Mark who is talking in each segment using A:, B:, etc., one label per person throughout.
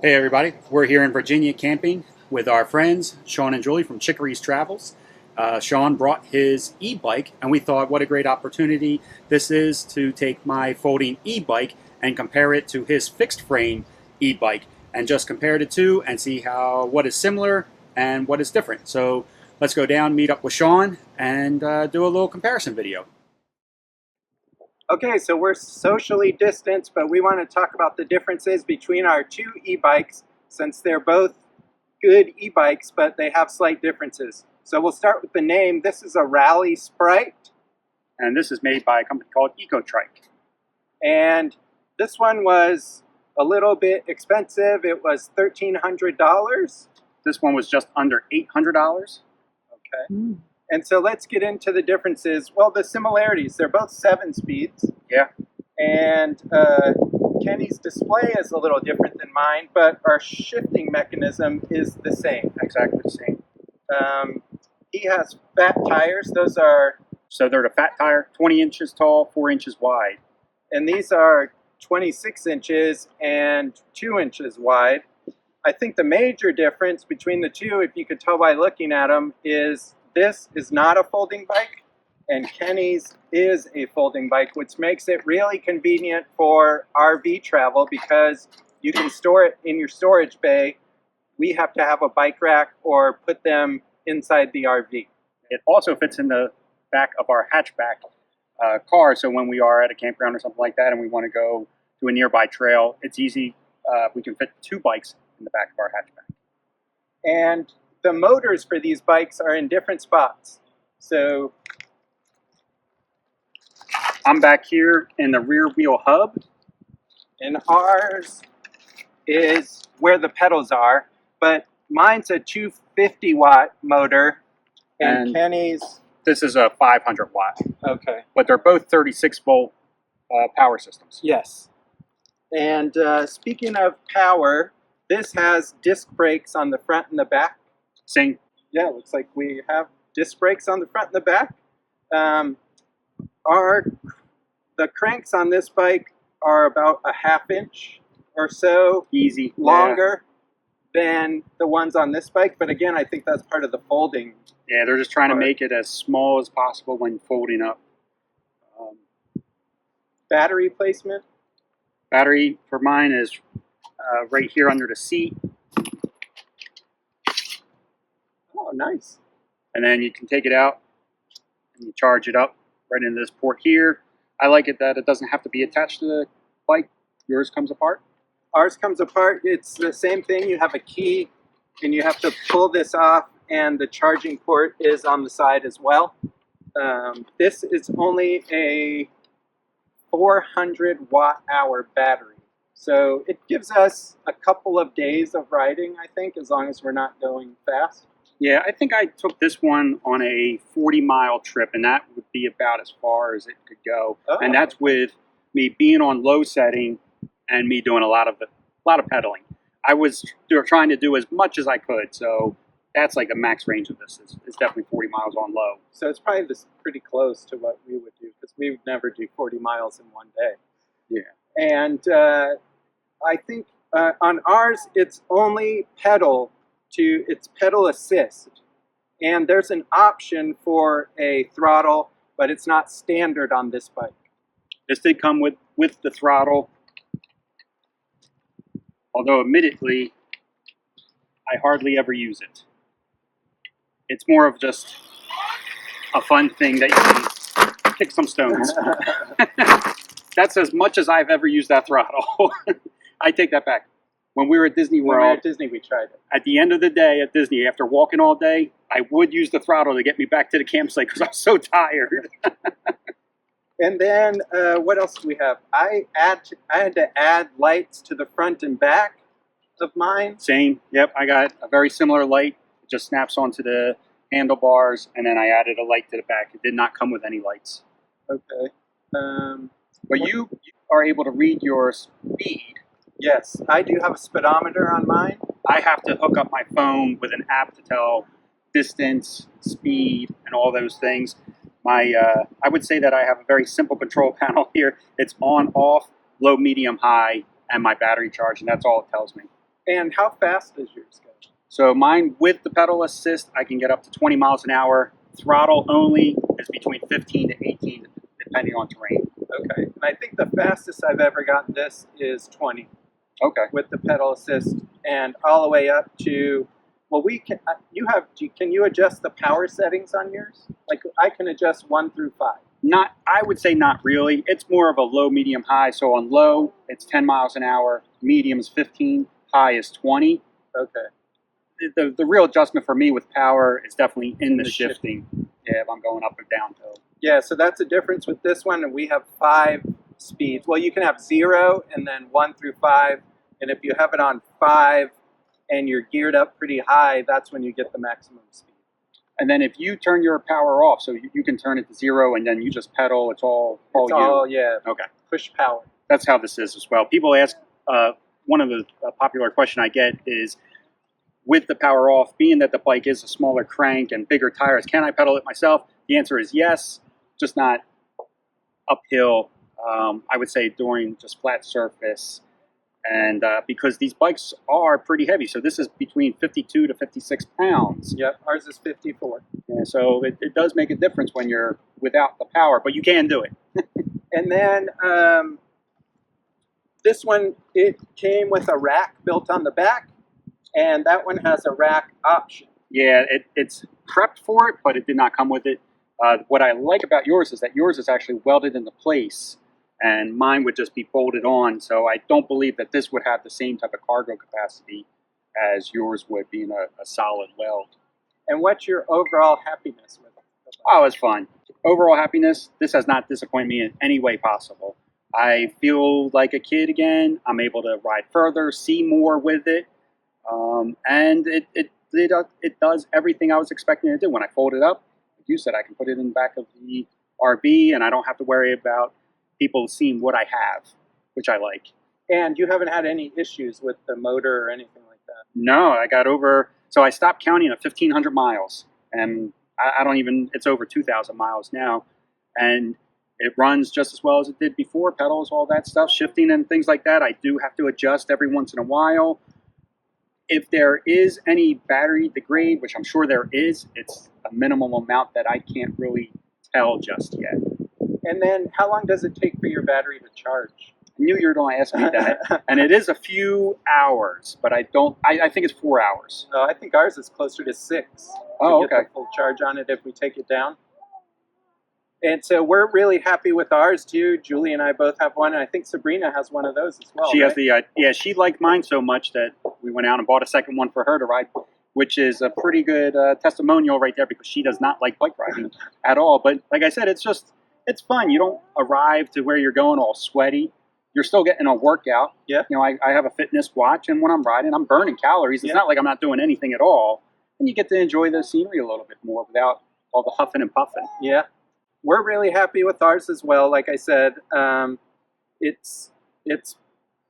A: Hey everybody, we're here in Virginia camping with our friends Sean and Julie from Chickery's Travels. Sean brought his e-bike and we thought what a great opportunity this is to take my folding e-bike and compare it to his fixed frame e-bike and just compare the two and see what is similar and what is different. So let's go down, meet up with Sean and do a little comparison video.
B: Okay, so we're socially distanced, but we want to talk about the differences between our two e-bikes since they're both good e-bikes, but they have slight differences. So we'll start with the name. This is a Raleigh Sprite.
A: And this is made by a company called Ecotric.
B: And this one was a little bit expensive. It was $1,300.
A: This one was just under $800.
B: Okay. And so let's get into the differences. Well, the similarities, they're both 7 speeds.
A: Yeah.
B: And Kenny's display is a little different than mine, but our shifting mechanism is the same.
A: Exactly the same.
B: He has fat tires. Those are...
A: So they're the fat tire, 20 inches tall, 4 inches wide.
B: And these are 26 inches and 2 inches wide. I think the major difference between the two, if you could tell by looking at them, is this is not a folding bike, and Kenny's is a folding bike, which makes it really convenient for RV travel because you can store it in your storage bay. We have to have a bike rack or put them inside the RV.
A: It also fits in the back of our hatchback car, so when we are at a campground or something like that and we want to go to a nearby trail, it's easy. We can fit 2 bikes in the back of our hatchback.
B: And the motors for these bikes are in different spots. So
A: I'm back here in the rear wheel hub.
B: And ours is where the pedals are, but mine's a 250 watt motor and Kenny's...
A: This is a 500 watt.
B: Okay.
A: But they're both 36 volt power systems.
B: Yes. And speaking of power, this has disc brakes on the front and the back.
A: Same.
B: Yeah, it looks like we have disc brakes on the front and the back. The cranks on this bike are about a ½ inch or so
A: easy
B: longer than the ones on this bike. But again, I think that's part of the folding.
A: Yeah, they're just trying to make it as small as possible when folding up.
B: Battery placement?
A: Battery for mine is right here under the seat.
B: Oh, nice.
A: And then you can take it out and you charge it up right into this port here. I like it that it doesn't have to be attached to the bike. Yours comes apart?
B: Ours comes apart. It's the same thing. You have a key and you have to pull this off, and the charging port is on the side as well. This is only a 400 watt hour battery. So it gives us a couple of days of riding, I think, as long as we're not going fast.
A: Yeah, I think I took this one on a 40-mile trip, and that would be about as far as it could go. Oh. And that's with me being on low setting and me doing a lot of pedaling. I was trying to do as much as I could, so that's like the max range of this. It's definitely 40 miles on low.
B: So it's probably pretty close to what we would do, because we would never do 40 miles in one day.
A: Yeah.
B: And I think on ours, it's only it's pedal assist. And there's an option for a throttle, but it's not standard on this bike.
A: This did come with the throttle, although admittedly, I hardly ever use it. It's more of just a fun thing that you can kick some stones. That's as much as I've ever used that throttle. I take that back. When we were at Disney World,
B: we tried it.
A: At the end of the day at Disney, after walking all day, I would use the throttle to get me back to the campsite because I was so tired.
B: And then what else do we have? I had to add lights to the front and back of mine.
A: Same. Yep, I got a very similar light. It just snaps onto the handlebars, and then I added a light to the back. It did not come with any lights.
B: Okay.
A: But you are able to read your speed.
B: Yes, I do have a speedometer on mine.
A: I have to hook up my phone with an app to tell distance, speed, and all those things. I would say that I have a very simple control panel here. It's on, off, low, medium, high, and my battery charge, and that's all it tells me.
B: And how fast does yours go?
A: So mine with the pedal assist, I can get up to 20 miles an hour. Throttle only is between 15 to 18, depending on terrain.
B: Okay, and I think the fastest I've ever gotten this is 20.
A: Okay.
B: With the pedal assist, and all the way up to, well, we can. Can you adjust the power settings on yours? Like I can adjust 1 through 5.
A: Not, I would say not really. It's more of a low, medium, high. So on low, it's 10 miles an hour. Medium is 15. High is 20.
B: Okay.
A: The real adjustment for me with power is definitely in the shifting. Yeah, if I'm going up or down hill.
B: Yeah, so that's the difference with this one, and we have 5 speeds. Well, you can have 0 and then 1 through 5, and if you have it on 5 and you're geared up pretty high, that's when you get the maximum speed.
A: And then if you turn your power off, so you can turn it to 0 and then you just pedal, it's all you.
B: Yeah.
A: Okay.
B: Push power.
A: That's how this is as well. People ask, one of the popular question I get is, with the power off, being that the bike is a smaller crank and bigger tires, can I pedal it myself? The answer is yes, just not uphill. I would say during just flat surface. And because these bikes are pretty heavy, so this is between 52 to 56 pounds.
B: Yep, ours is 54.
A: Yeah, so it does make a difference when you're without the power, but you can do it.
B: And then this one, it came with a rack built on the back, and that one has a rack option.
A: Yeah, it's prepped for it, but it did not come with it. What I like about yours is that yours is actually welded into place, and mine would just be bolted on, so I don't believe that this would have the same type of cargo capacity as yours would, being a solid weld.
B: And what's your overall happiness with it?
A: Oh, it's fun. Overall happiness, this has not disappointed me in any way possible. I feel like a kid again. I'm able to ride further, see more with it, and it does everything I was expecting it to do. When I fold it up, like you said, I can put it in the back of the RV, and I don't have to worry about people seeing what I have, which I like.
B: And you haven't had any issues with the motor or anything like that?
A: No, I got over, so I stopped counting at 1,500 miles, and I don't even, it's over 2,000 miles now, and it runs just as well as it did before, pedals, all that stuff, shifting and things like that. I do have to adjust every once in a while. If there is any battery degrade, which I'm sure there is, it's a minimum amount that I can't really tell just yet.
B: And then how long does it take for your battery to charge?
A: I knew you were going to ask me that. And it is a few hours, but I think it's 4 hours.
B: I think ours is closer to 6.
A: Oh,
B: to get the full charge on it if we take it down. And so we're really happy with ours too. Julie and I both have one, and I think Sabrina has one of those as well.
A: She has
B: right?
A: yeah, she liked mine so much that we went out and bought a second one for her to ride, which is a pretty good testimonial right there, because she does not like bike riding at all. But like I said, it's fun. You don't arrive to where you're going all sweaty. You're still getting a workout.
B: Yeah.
A: You know, I have a fitness watch, and when I'm riding, I'm burning calories. It's not like I'm not doing anything at all. And you get to enjoy the scenery a little bit more without all the huffing and puffing.
B: Yeah. We're really happy with ours as well. Like I said, it's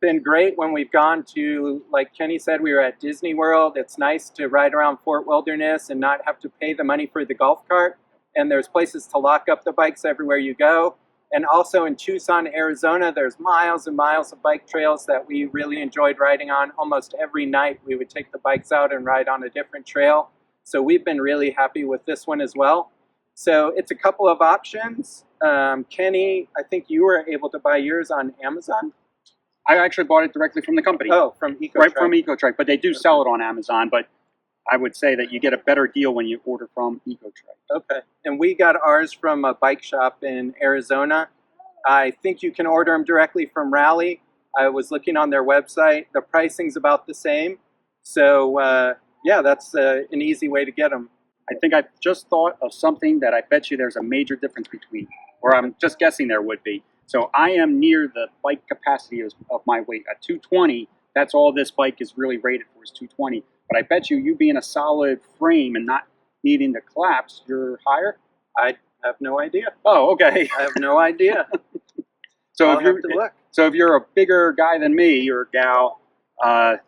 B: been great when we've gone to, like Kenny said, we were at Disney World. It's nice to ride around Fort Wilderness and not have to pay the money for the golf cart. And there's places to lock up the bikes everywhere you go. And also in Tucson, Arizona, there's miles and miles of bike trails that we really enjoyed riding on. Almost every night we would take the bikes out and ride on a different trail. So we've been really happy with this one as well. So it's a couple of options. Kenny, I think you were able to buy yours on Amazon?
A: I actually bought it directly from the company.
B: Oh, from Ecotric.
A: Right from Ecotric, but they do sell it on Amazon, but I would say that you get a better deal when you order from Ecotric.
B: Okay. And we got ours from a bike shop in Arizona. I think you can order them directly from Raleigh. I was looking on their website. The pricing's about the same. So, yeah, that's an easy way to get them.
A: I think I just thought of something that I bet you there's a major difference between, or I'm just guessing there would be. So I am near the bike capacity of my weight. At 220, that's all this bike is really rated for, is 220. But I bet you being a solid frame and not needing to collapse, you're higher?
B: I have no idea.
A: Oh, okay.
B: I have no idea.
A: So if you're a bigger guy than me or gal,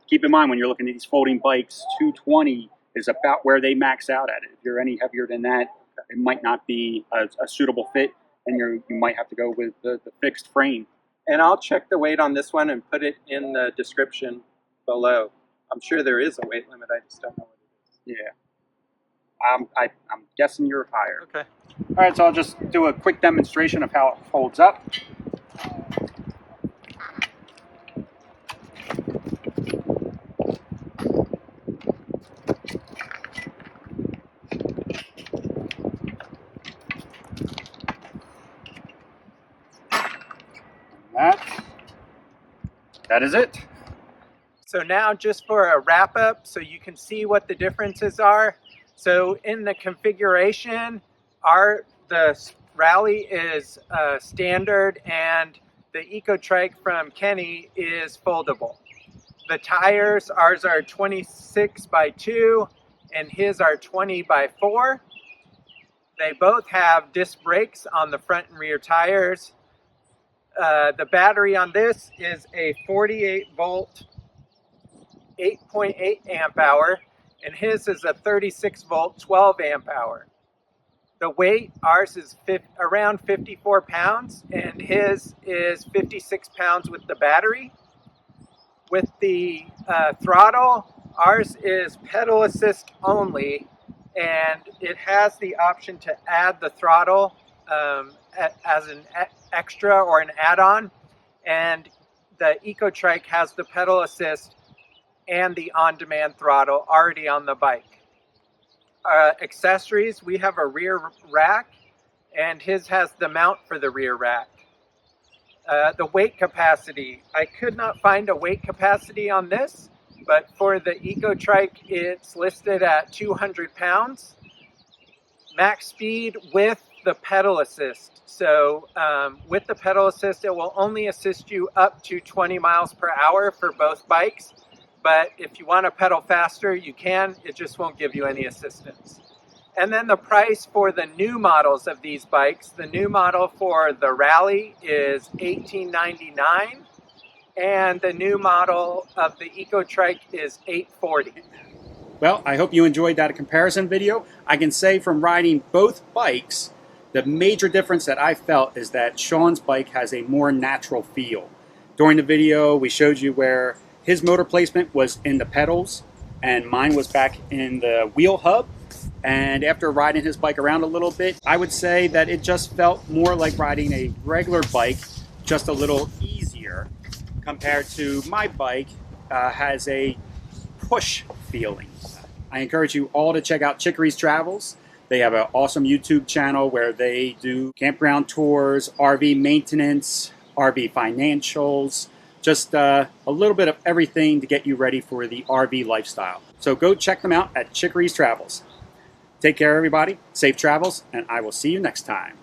A: keep in mind when you're looking at these folding bikes, 220 is about where they max out at it. If you're any heavier than that, it might not be a suitable fit, and you might have to go with the fixed frame.
B: And I'll check the weight on this one and put it in the description below. I'm sure there is a weight limit. I just don't know what it is.
A: Yeah. I'm guessing you're higher.
B: Okay.
A: All right, so I'll just do a quick demonstration of how it folds up. That is it.
B: So now just for a wrap up, so you can see what the differences are. So in the configuration, the Raleigh is standard and the Ecotric from Kenny is foldable. The tires, ours are 26 by 2 and his are 20 by 4. They both have disc brakes on the front and rear tires. The battery on this is a 48 volt 8.8 amp hour, and his is a 36 volt 12 amp hour. The weight, ours is around 54 pounds, and his is 56 pounds with the battery. With the throttle, ours is pedal assist only, and it has the option to add the throttle as an extra or an add-on, and the Ecotric has the pedal assist and the on-demand throttle already on the bike. Accessories, we have a rear rack, and his has the mount for the rear rack. The weight capacity, I could not find a weight capacity on this, but for the Ecotric, it's listed at 200 pounds. Max speed with the pedal assist. So with the pedal assist, it will only assist you up to 20 miles per hour for both bikes. But if you want to pedal faster, you can. It just won't give you any assistance. And then the price for the new models of these bikes, the new model for the Raleigh is $18.99, and the new model of the Ecotric is $8.40.
A: Well, I hope you enjoyed that comparison video. I can say from riding both bikes, the major difference that I felt is that Sean's bike has a more natural feel. During the video, we showed you where his motor placement was in the pedals and mine was back in the wheel hub. And after riding his bike around a little bit, I would say that it just felt more like riding a regular bike, just a little easier compared to my bike has a push feeling. I encourage you all to check out Chickery's Travels. They have an awesome YouTube channel where they do campground tours, RV maintenance, RV financials, just a little bit of everything to get you ready for the RV lifestyle. So go check them out at Chickery's Travels. Take care, everybody. Safe travels, and I will see you next time.